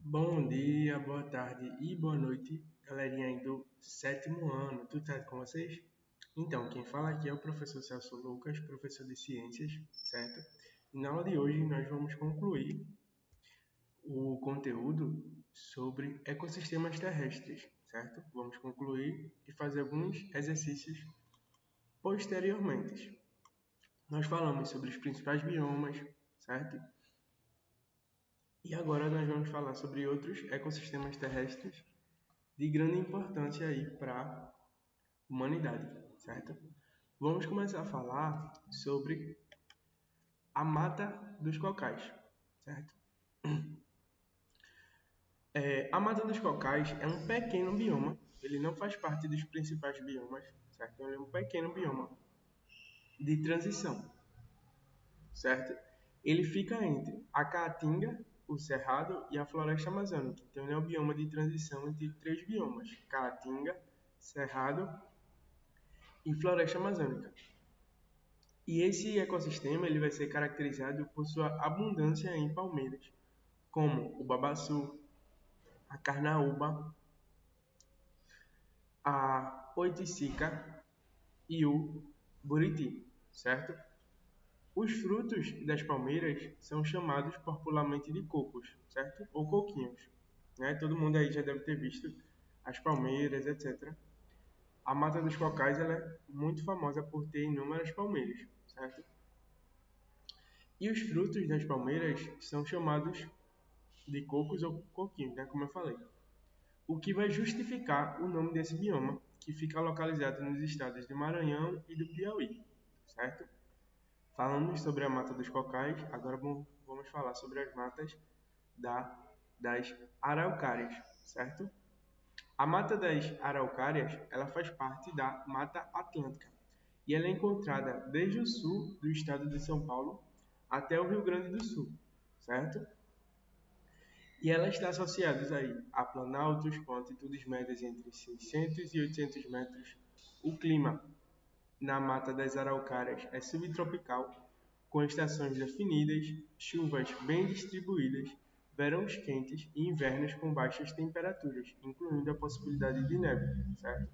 Bom dia, boa tarde e boa noite, galerinha aí do sétimo ano, tudo certo com vocês? Então, quem fala aqui é o professor Celso Lucas, professor de Ciências, certo? E na aula de hoje nós vamos concluir o conteúdo sobre ecossistemas terrestres, certo? Vamos concluir e fazer alguns exercícios posteriormente. Nós falamos sobre os principais biomas, certo? E agora nós vamos falar sobre outros ecossistemas terrestres de grande importância aí para a humanidade, certo? Vamos começar a falar sobre a Mata dos Cocais, certo? A Mata dos Cocais é um pequeno bioma, ele não faz parte dos principais biomas, certo? Ele é um pequeno bioma de transição, certo? Ele fica entre a Caatinga, o Cerrado e a Floresta Amazônica. Então, ele é um bioma de transição entre três biomas: Caatinga, Cerrado e Floresta Amazônica. E esse ecossistema ele vai ser caracterizado por sua abundância em palmeiras, como o babaçu, a carnaúba, a oiticica e o buriti, certo? Os frutos das palmeiras são chamados popularmente de cocos, certo? Ou coquinhos, né? Todo mundo aí já deve ter visto as palmeiras, etc. A Mata dos Cocais ela é muito famosa por ter inúmeras palmeiras, certo? E os frutos das palmeiras são chamados de cocos ou coquinhos, né, como eu falei. O que vai justificar o nome desse bioma, que fica localizado nos estados do Maranhão e do Piauí, certo? Falamos sobre a Mata dos Cocais, agora vamos falar sobre as matas das araucárias, certo? A Mata das Araucárias, ela faz parte da Mata Atlântica e ela é encontrada desde o sul do estado de São Paulo até o Rio Grande do Sul, certo? E ela está associada aí a planaltos com altitudes médias entre 600 e 800 metros. O clima na Mata das Araucárias é subtropical, com estações definidas, chuvas bem distribuídas, verões quentes e invernos com baixas temperaturas, incluindo a possibilidade de neve, certo?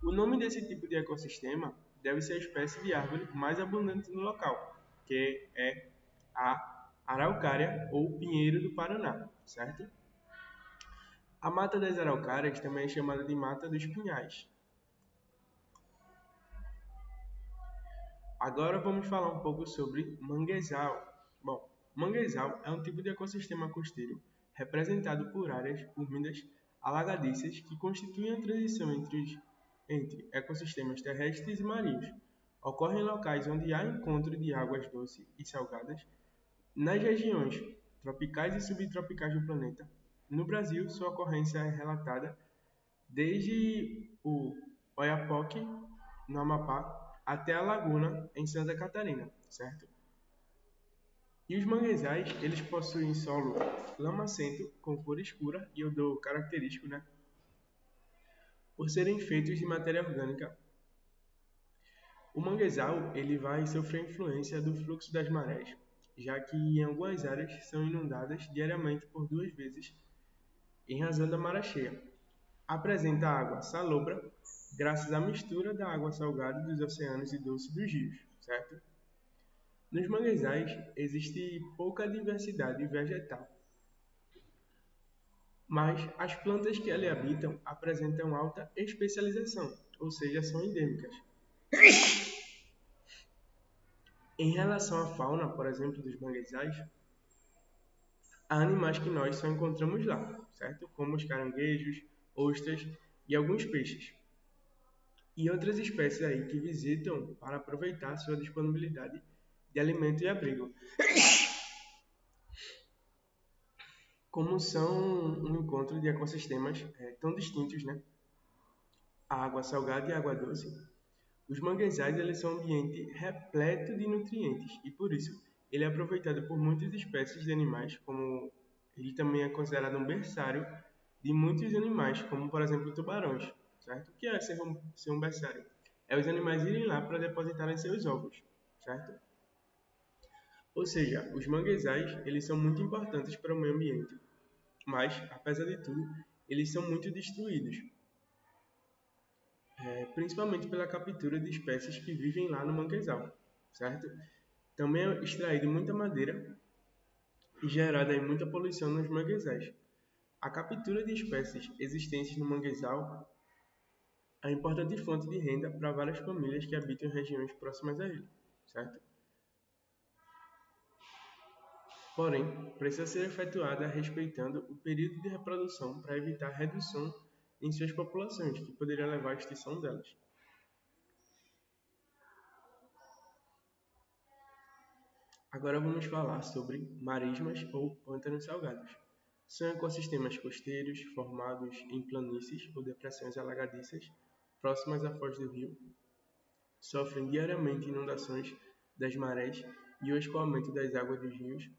O nome desse tipo de ecossistema deve-se à espécie de árvore mais abundante no local, que é a araucária ou pinheiro do Paraná, certo? A Mata das Araucárias também é chamada de Mata dos Pinhais. Agora vamos falar um pouco sobre manguezal. Bom, manguezal é um tipo de ecossistema costeiro representado por áreas úmidas alagadiças que constituem a transição entre ecossistemas terrestres e marinhos. Ocorre em locais onde há encontro de águas doces e salgadas nas regiões tropicais e subtropicais do planeta. No Brasil, sua ocorrência é relatada desde o Oiapoque, no Amapá, até a Laguna, em Santa Catarina, certo? E os manguezais, eles possuem solo lamacento, com cor escura e odor característico, né? Por serem feitos de matéria orgânica. O manguezal, ele vai sofrer influência do fluxo das marés, já que em algumas áreas são inundadas diariamente por 2 vezes em razão da maré cheia. Apresenta água salobra, graças à mistura da água salgada dos oceanos e doce dos rios, certo? Nos manguezais existe pouca diversidade vegetal, mas as plantas que ali habitam apresentam alta especialização, ou seja, são endêmicas. Em relação à fauna, por exemplo, dos manguezais, há animais que nós só encontramos lá, certo? Como os caranguejos, ostras e alguns peixes. E outras espécies aí que visitam para aproveitar sua disponibilidade de alimento e abrigo. Como são um encontro de ecossistemas tão distintos, né? A água salgada e a água doce. Os manguezais eles são um ambiente repleto de nutrientes e por isso ele é aproveitado por muitas espécies de animais, como ele também é considerado um berçário de muitos animais, como por exemplo tubarões, certo? O que é ser um berçário? É os animais irem lá para depositarem seus ovos, certo? Ou seja, os manguezais eles são muito importantes para o meio ambiente. mas, apesar de tudo, eles são muito destruídos, principalmente pela captura de espécies que vivem lá no manguezal, certo? Também é extraído muita madeira e gerada aí muita poluição nos manguezais. A captura de espécies existentes no manguezal é uma importante fonte de renda para várias famílias que habitam em regiões próximas a ele, certo? Porém, precisa ser efetuada respeitando o período de reprodução para evitar redução em suas populações, que poderia levar à extinção delas. Agora vamos falar sobre marismas ou pântanos salgados. São ecossistemas costeiros formados em planícies ou depressões alagadiças próximas à foz do rio. Sofrem diariamente inundações das marés e o escoamento das águas dos rios.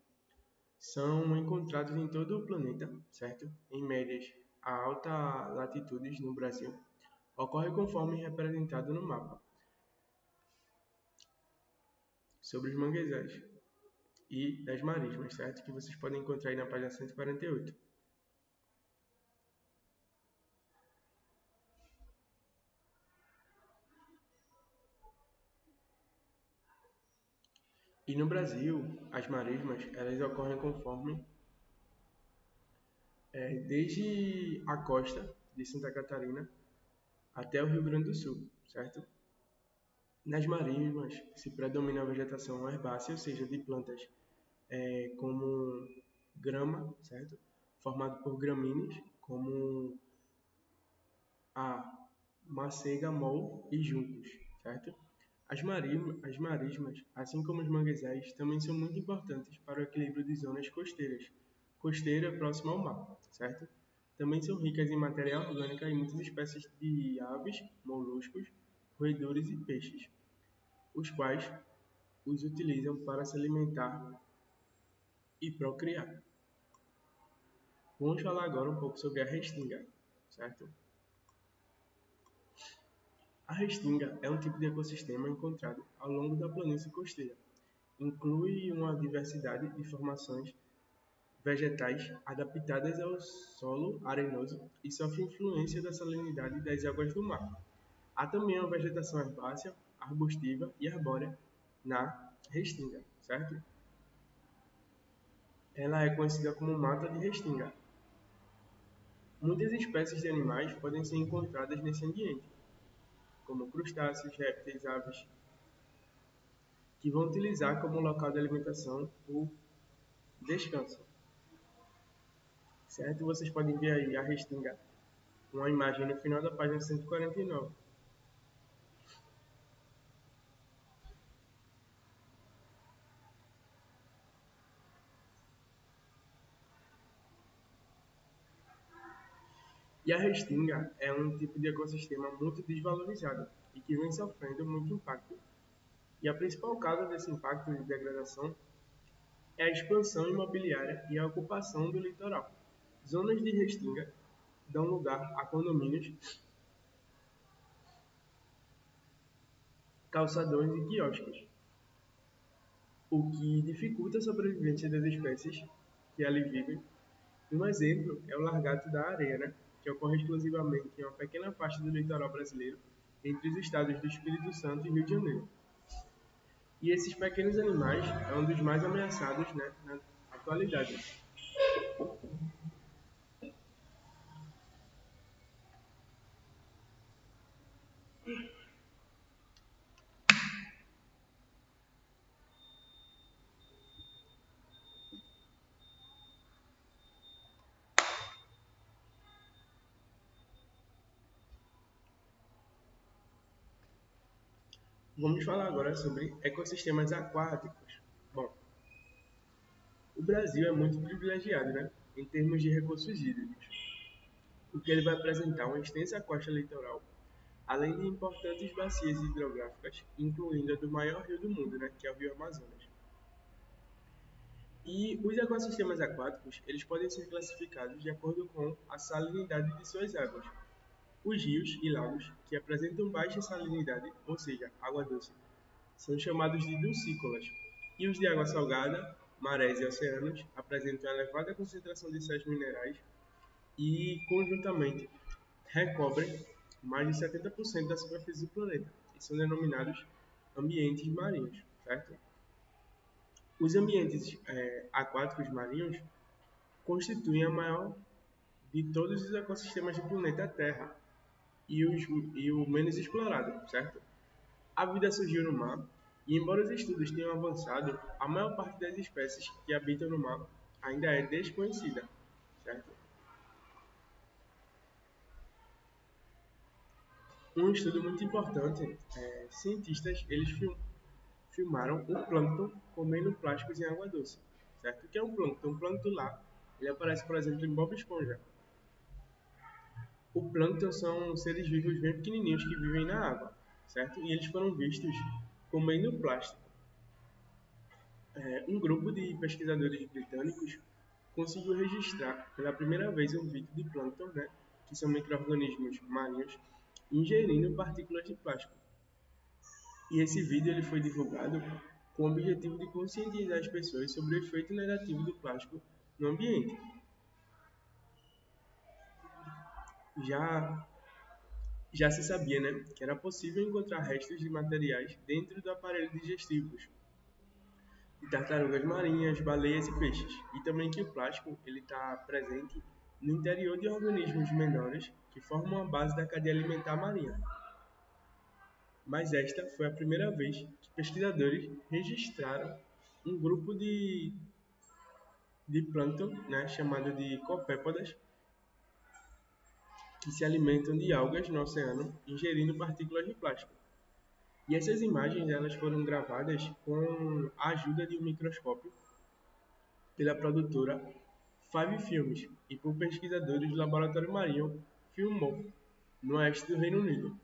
São encontrados em todo o planeta, certo? Em médias a altas latitudes no Brasil. Ocorre conforme representado no mapa. Sobre os manguezais e das marismas, certo? Que vocês podem encontrar aí na página 148. E no Brasil, as marismas, elas ocorrem conforme desde a costa de Santa Catarina até o Rio Grande do Sul, certo? Nas marismas se predomina a vegetação herbácea, ou seja, de plantas como grama, certo? Formado por gramíneas, como a macega, mol e juncos, certo? As marismas, assim como os manguezais, também são muito importantes para o equilíbrio de zonas costeiras, costeira próxima ao mar, certo? Também são ricas em matéria orgânica e muitas espécies de aves, moluscos, roedores e peixes, os quais os utilizam para se alimentar e procriar. Vamos falar agora um pouco sobre a restinga, certo? A restinga é um tipo de ecossistema encontrado ao longo da planície costeira. Inclui uma diversidade de formações vegetais adaptadas ao solo arenoso e sofre influência da salinidade das águas do mar. Há também uma vegetação herbácea, arbustiva e arbórea na restinga, certo? Ela é conhecida como mata de restinga. Muitas espécies de animais podem ser encontradas nesse ambiente, como crustáceos, répteis, aves, que vão utilizar como local de alimentação ou descanso. Certo? Vocês podem ver aí a restinga, uma imagem no final da página 149. E a restinga é um tipo de ecossistema muito desvalorizado e que vem sofrendo muito impacto. E a principal causa desse impacto de degradação é a expansão imobiliária e a ocupação do litoral. Zonas de restinga dão lugar a condomínios, calçadões e quiosques, o que dificulta a sobrevivência das espécies que ali vivem. Um exemplo é o largato da areia, né? Que ocorre exclusivamente em uma pequena faixa do litoral brasileiro, entre os estados do Espírito Santo e Rio de Janeiro. E esses pequenos animais é um dos mais ameaçados, né, na atualidade. Vamos falar agora sobre ecossistemas aquáticos. Bom, o Brasil é muito privilegiado, né, em termos de recursos hídricos, porque ele vai apresentar uma extensa costa litoral, além de importantes bacias hidrográficas, incluindo a do maior rio do mundo, né, que é o Rio Amazonas. E os ecossistemas aquáticos, eles podem ser classificados de acordo com a salinidade de suas águas. Os rios e lagos que apresentam baixa salinidade, ou seja, água doce, são chamados de dulcícolas, e os de água salgada marés e oceanos apresentam elevada concentração de sais minerais e, conjuntamente, recobrem mais de 70% da superfície do planeta e são denominados ambientes marinhos, certo? Os ambientes aquáticos marinhos constituem a maior de todos os ecossistemas do planeta Terra e o menos explorado, certo? A vida surgiu no mar e, embora os estudos tenham avançado, a maior parte das espécies que habitam no mar ainda é desconhecida, certo? Um estudo muito importante, cientistas eles filmaram o plâncton comendo plásticos em água doce, certo? O que é um plâncton? Um plâncton lá, ele aparece, por exemplo, em Bob Esponja. O plâncton são seres vivos bem pequenininhos que vivem na água, certo? E eles foram vistos comendo plástico. Um grupo de pesquisadores britânicos conseguiu registrar pela primeira vez um vídeo de plâncton, né, que são micro-organismos marinhos, ingerindo partículas de plástico. E esse vídeo ele foi divulgado com o objetivo de conscientizar as pessoas sobre o efeito negativo do plástico no ambiente. Já, já se sabia, né, que era possível encontrar restos de materiais dentro do aparelho digestivo de tartarugas marinhas, baleias e peixes, e também que o plástico ele está presente no interior de organismos menores que formam a base da cadeia alimentar marinha. Mas esta foi a primeira vez que pesquisadores registraram um grupo de plâncton, né, chamado de copépodas, que se alimentam de algas no oceano, ingerindo partículas de plástico. E essas imagens elas foram gravadas com a ajuda de um microscópio pela produtora Five Films e por pesquisadores do Laboratório Marinho Fillmore, no oeste do Reino Unido.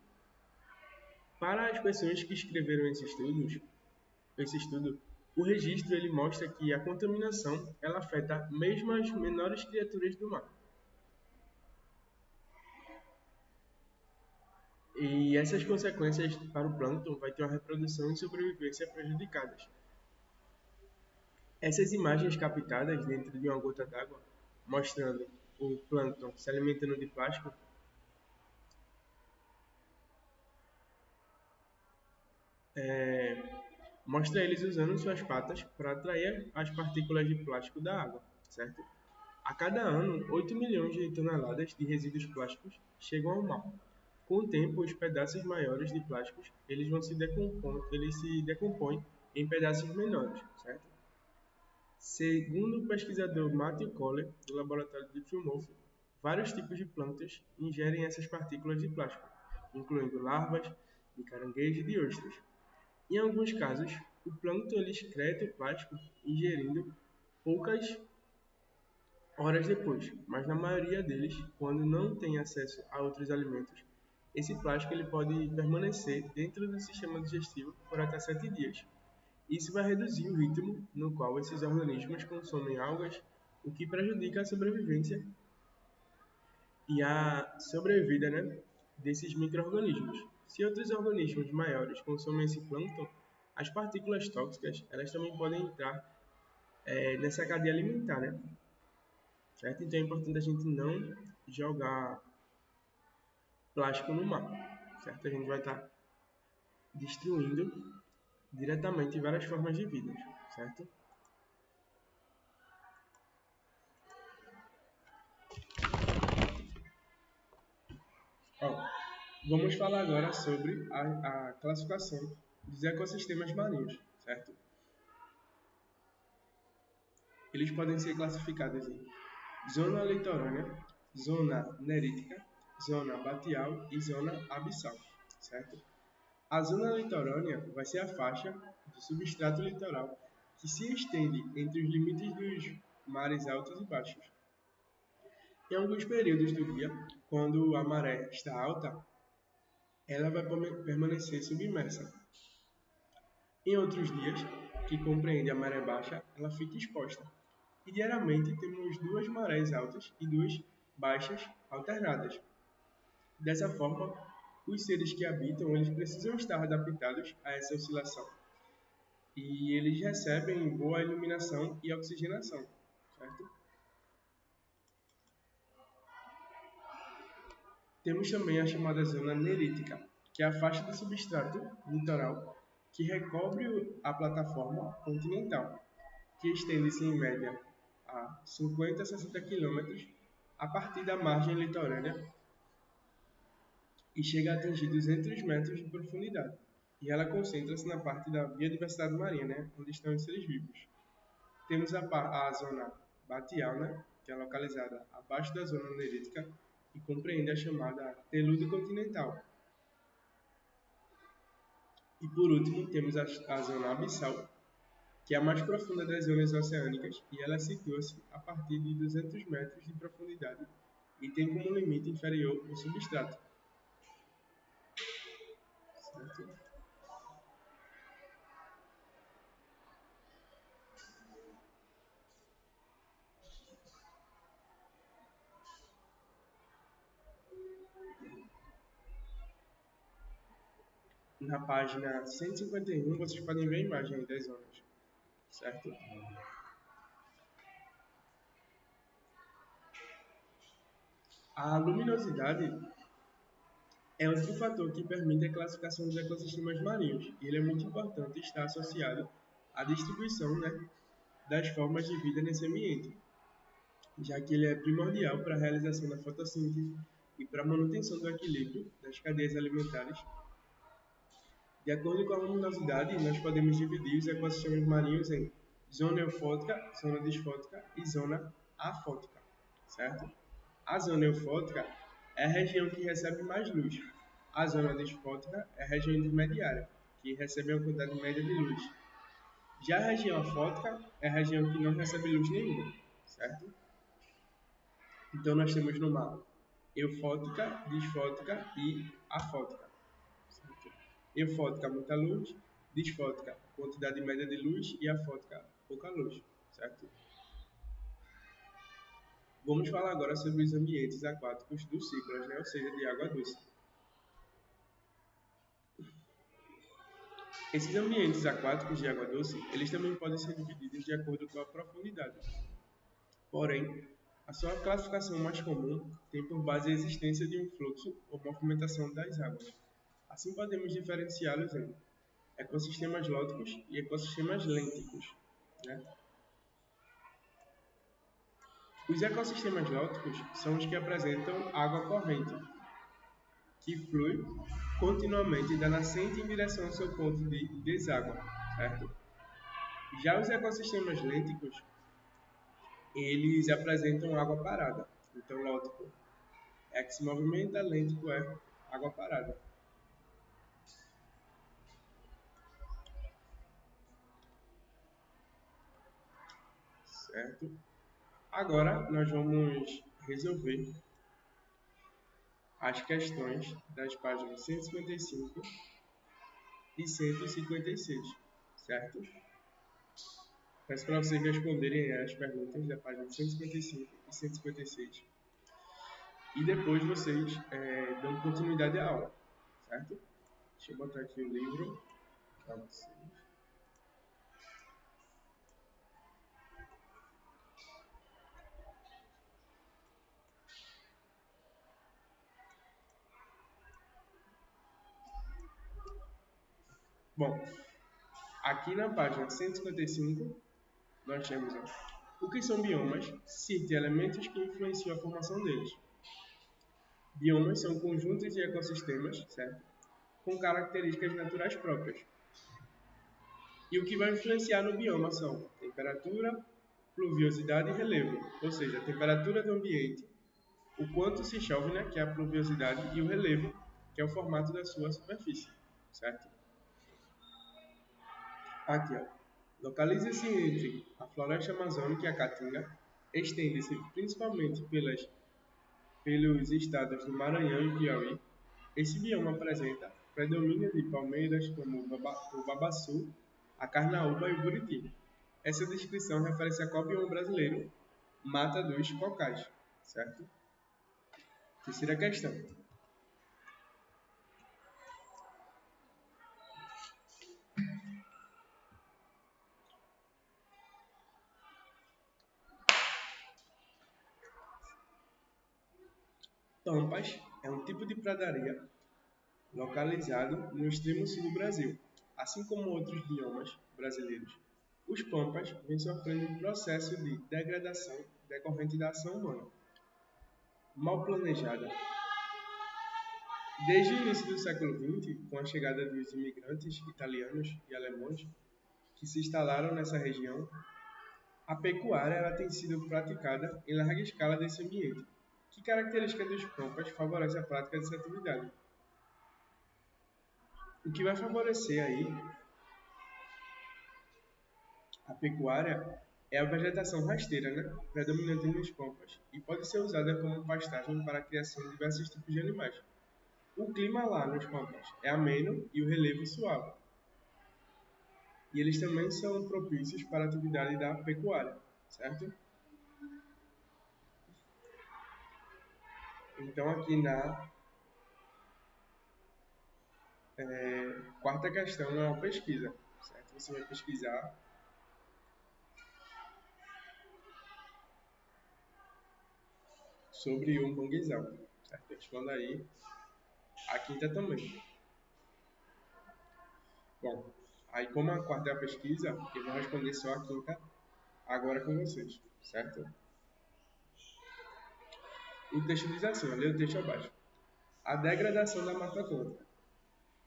Para as pessoas que escreveram esse estudo, o registro ele mostra que a contaminação ela afeta mesmo as menores criaturas do mar. E essas consequências para o plâncton vai ter uma reprodução e sobrevivência prejudicadas. Essas imagens captadas dentro de uma gota d'água, mostrando o plâncton se alimentando de plástico, mostra eles usando suas patas para atrair as partículas de plástico da água, certo? A cada ano, 8 milhões de toneladas de resíduos plásticos chegam ao mar. Com o tempo, os pedaços maiores de plásticos eles se decompõem em pedaços menores, certo? Segundo o pesquisador Matthew Kohler, do laboratório de Fillmore, vários tipos de plantas ingerem essas partículas de plástico, incluindo larvas de caranguejo e de ostras. Em alguns casos, o plâncton ele excreta o plástico ingerindo poucas horas depois, mas na maioria deles, quando não tem acesso a outros alimentos, esse plástico ele pode permanecer dentro do sistema digestivo por até 7 dias. Isso vai reduzir o ritmo no qual esses organismos consomem algas, o que prejudica a sobrevivência e a sobrevida, né, desses micro-organismos. Se outros organismos maiores consomem esse plâncton, as partículas tóxicas elas também podem entrar nessa cadeia alimentar, né? Certo? Então é importante a gente não jogar plástico no mar, certo? A gente vai estar destruindo diretamente várias formas de vida, certo? Ó, vamos falar agora sobre a classificação dos ecossistemas marinhos, certo? Eles podem ser classificados em zona litorânea, zona nerítica, zona batial e zona abissal, certo? A zona litorânea vai ser a faixa do substrato litoral que se estende entre os limites dos mares altos e baixos. Em alguns períodos do dia, quando a maré está alta, ela vai permanecer submersa. Em outros dias, que compreende a maré baixa, ela fica exposta. E diariamente temos duas marés altas e duas baixas alternadas. Dessa forma, os seres que habitam eles precisam estar adaptados a essa oscilação. e eles recebem boa iluminação e oxigenação, certo? Temos também a chamada zona nerítica, que é a faixa do substrato litoral que recobre a plataforma continental, que estende-se em média a 50 a 60 km a partir da margem litorânea e chega a atingir 200 metros de profundidade. E ela concentra-se na parte da biodiversidade marinha, né, onde estão os seres vivos. Temos a zona batial, né, que é localizada abaixo da zona nerítica e compreende a chamada Telúdio continental. E por último, temos a zona abissal, que é a mais profunda das zonas oceânicas e ela situa-se a partir de 200 metros de profundidade e tem como limite inferior o substrato. Certo? Na página 151 vocês podem ver a imagem das zonas, certo? A luminosidade é outro fator que permite a classificação dos ecossistemas marinhos e ele é muito importante estar associado à distribuição, né, das formas de vida nesse ambiente, já que ele é primordial para a realização da fotossíntese e para a manutenção do equilíbrio das cadeias alimentares. De acordo com a luminosidade, nós podemos dividir os ecossistemas marinhos em zona eufótica, zona disfótica e zona afótica, certo? A zona eufótica é a região que recebe mais luz. A zona disfótica é a região intermediária, que recebe uma quantidade média de luz. Já a região afótica é a região que não recebe luz nenhuma, certo? Então nós temos no mar eufótica, disfótica e afótica. Certo? Eufótica, muita luz, disfótica, quantidade média de luz e afótica, pouca luz, certo? Vamos falar agora sobre os ambientes aquáticos dos ciclos, né? Ou seja, de água doce. Esses ambientes aquáticos de água doce, eles também podem ser divididos de acordo com a profundidade. Porém, a sua classificação mais comum tem por base a existência de um fluxo ou movimentação das águas. Assim podemos diferenciá-los em ecossistemas lóticos e ecossistemas lênticos, né? Os ecossistemas lóticos são os que apresentam água corrente, que flui continuamente da nascente em direção ao seu ponto de deságua, certo? Já os ecossistemas lênticos, eles apresentam água parada. Então, lótico é que se movimenta, lêntico é água parada, certo? Agora, nós vamos resolver as questões das páginas 155 e 156, certo? Peço para vocês responderem as perguntas da página 155 e 156. E depois vocês dão continuidade à aula, certo? Deixa eu botar aqui o livro para vocês. Bom, aqui na página 155, nós temos o que são biomas, cite elementos que influenciam a formação deles. Biomas são conjuntos de ecossistemas, certo? Com características naturais próprias. E o que vai influenciar no bioma são temperatura, pluviosidade e relevo, ou seja, a temperatura do ambiente, o quanto se chove, né, que é a pluviosidade, e o relevo, que é o formato da sua superfície, certo? Aqui, ó. Localiza-se entre a floresta amazônica e a caatinga, estende-se principalmente pelos estados do Maranhão e Piauí. Esse bioma apresenta predomínio de palmeiras como o babaçu, a carnaúba e o buriti. Essa descrição refere-se a qual bioma brasileiro? Mata dos Cocais, certo? Terceira questão. Pampas é um tipo de pradaria localizado no extremo sul do Brasil. Assim como outros biomas brasileiros, os pampas vêm sofrendo um processo de degradação decorrente da ação humana, mal planejada. Desde o início do século XX, com a chegada dos imigrantes italianos e alemães que se instalaram nessa região, a pecuária ela tem sido praticada em larga escala desse ambiente. Que característica dos pampas favorece a prática dessa atividade? O que vai favorecer aí a pecuária é a vegetação rasteira, né, predominante nos pampas, e pode ser usada como pastagem para a criação de diversos tipos de animais. O clima lá nos pampas é ameno e o relevo suave, e eles também são propícios para a atividade da pecuária, certo? Então aqui na quarta questão é uma pesquisa, certo? Você vai pesquisar sobre o manguezal, certo? Responda aí a quinta também. Bom, aí como a quarta é a pesquisa, eu vou responder só a quinta agora com vocês, certo? O texto diz assim, olha o texto abaixo. A degradação da Mata Atlântica.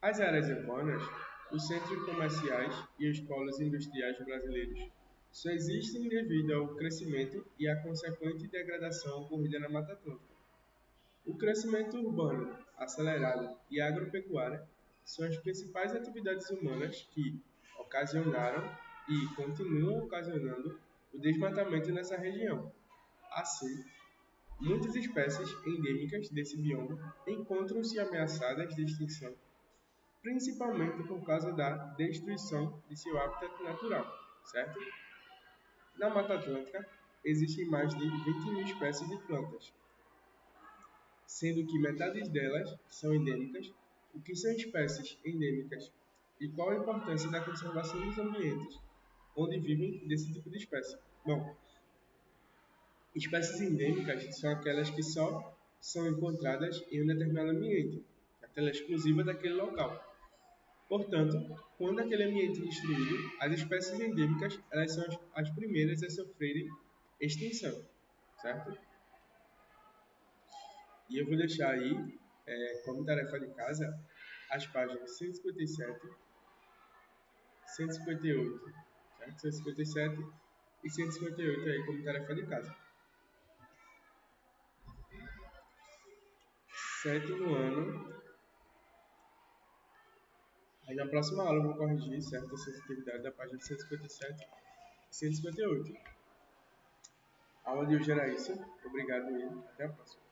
As áreas urbanas, os centros comerciais e os polos industriais brasileiros só existem devido ao crescimento e à consequente degradação ocorrida na Mata Atlântica. O crescimento urbano acelerado e a agropecuária são as principais atividades humanas que ocasionaram e continuam ocasionando o desmatamento nessa região. Assim, muitas espécies endêmicas desse bioma encontram-se ameaçadas de extinção, principalmente por causa da destruição de seu habitat natural, certo? Na Mata Atlântica, existem mais de 20.000 espécies de plantas, sendo que metade delas são endêmicas. O que são espécies endêmicas e qual a importância da conservação dos ambientes onde vivem desse tipo de espécie? Bom, espécies endêmicas são aquelas que só são encontradas em um determinado ambiente, aquela exclusiva daquele local. Portanto, quando aquele ambiente é destruído, as espécies endêmicas elas são as primeiras a sofrerem extinção, certo? E eu vou deixar aí, como tarefa de casa, as páginas 157, 158, certo? 157 e 158 aí como tarefa de casa. Sétimo ano. Aí na próxima aula eu vou corrigir, certo? A sensitividade da página 157 e 158. A aula de hoje era isso. Obrigado e até a próxima.